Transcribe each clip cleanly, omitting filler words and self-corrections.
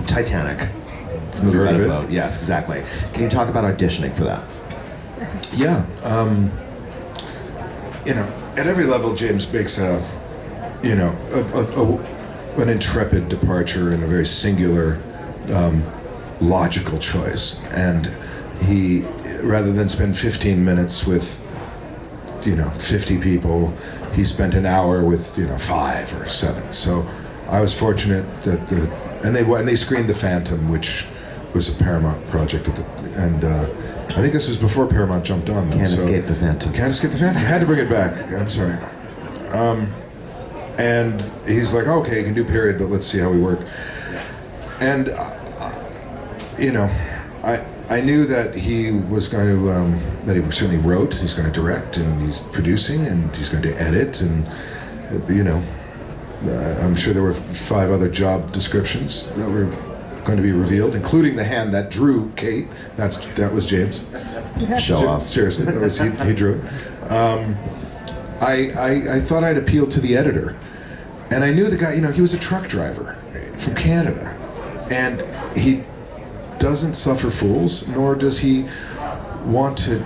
Titanic. It's a movie about a boat. Yes, exactly. Can you talk about auditioning for that? Yeah. At every level, James makes an intrepid departure and a very singular, logical choice. And he, rather than spend 15 minutes with, 50 people, he spent an hour with, 5 or 7. So I was fortunate that and they screened The Phantom, which was a Paramount project I think this was before Paramount jumped on them. Can't escape the Phantom. Can't escape the Phantom. I had to bring it back. I'm sorry. And he's like, okay, you can do period, but let's see how we work. And I knew that he was going to that he certainly wrote. He's going to direct, and he's producing, and he's going to edit, and I'm sure there were 5 other job descriptions that were going to be revealed, including the hand that drew Kate. That was James. Show off. Seriously, that was he drew it. I thought I'd appeal to the editor, and I knew the guy. He was a truck driver from Canada, and he doesn't suffer fools, nor does he want to.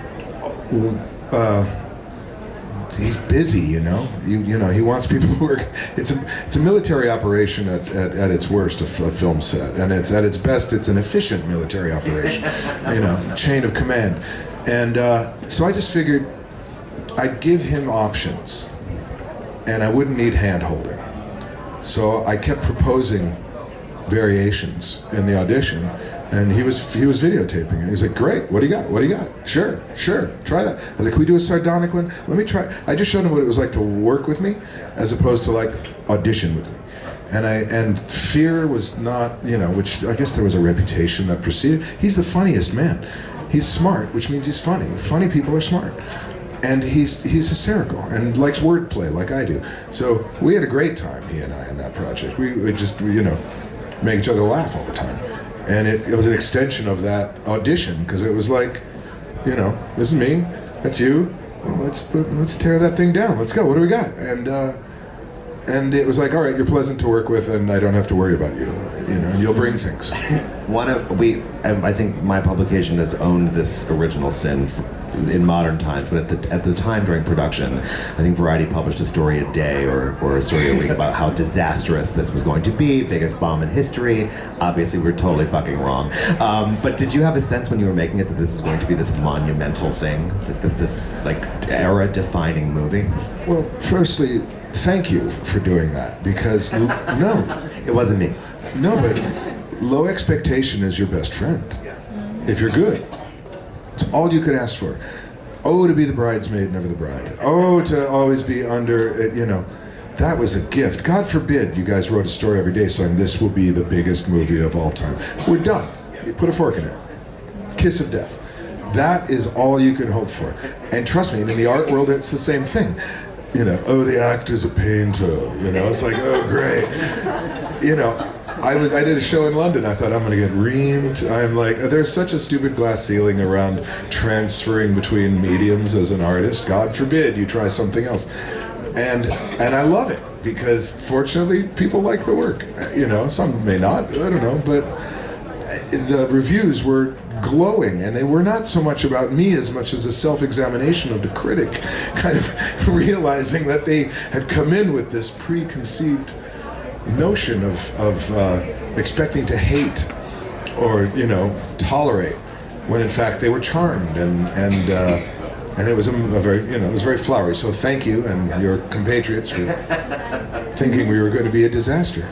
He's busy, he wants people to work. It's a military operation at its worst, a film set, and it's at its best, it's an efficient military operation, chain of command. And so I just figured I'd give him options, and I wouldn't need hand-holding. So I kept proposing variations in the audition, and he was videotaping it. He was like, great, what do you got? Sure, try that. I was like, can we do a sardonic one? Let me try. I just showed him what it was like to work with me, as opposed to like audition with me. And fear was not, which I guess there was a reputation that preceded. He's the funniest man. He's smart, which means he's funny. Funny people are smart. And he's hysterical and likes wordplay like I do. So we had a great time, he and I, in that project. We just, make each other laugh all the time. And it was an extension of that audition, because it was like, this is me, that's you, let's tear that thing down, let's go, what do we got? And it was like, all right, you're pleasant to work with, and I don't have to worry about you, and you'll bring things. I think my publication has owned this original sin in modern times, but at the time during production, I think Variety published a story a day or a story a week about how disastrous this was going to be, biggest bomb in history. Obviously, we're totally fucking wrong. But did you have a sense when you were making it that this is going to be this monumental thing, that this like era-defining movie? Well, firstly, thank you for doing that, because no, it wasn't me. No, but low expectation is your best friend. If you're good, it's all you could ask for. Oh, to be the bridesmaid, never the bride. Oh, to always be under, that was a gift. God forbid you guys wrote a story every day saying this will be the biggest movie of all time. We're done. You put a fork in it. Kiss of death. That is all you can hope for. And trust me, in the art world, it's the same thing. Oh, the actor's a pain to, it's like, oh, great. I did a show in London. I thought, I'm going to get reamed. I'm like, there's such a stupid glass ceiling around transferring between mediums as an artist. God forbid you try something else. And I love it, because fortunately people like the work. Some may not, I don't know, but the reviews were glowing, and they were not so much about me as much as a self-examination of the critic, kind of realizing that they had come in with this preconceived notion of expecting to hate or tolerate, when in fact they were charmed, and it was a very it was very flowery. So thank you and your compatriots for thinking we were going to be a disaster.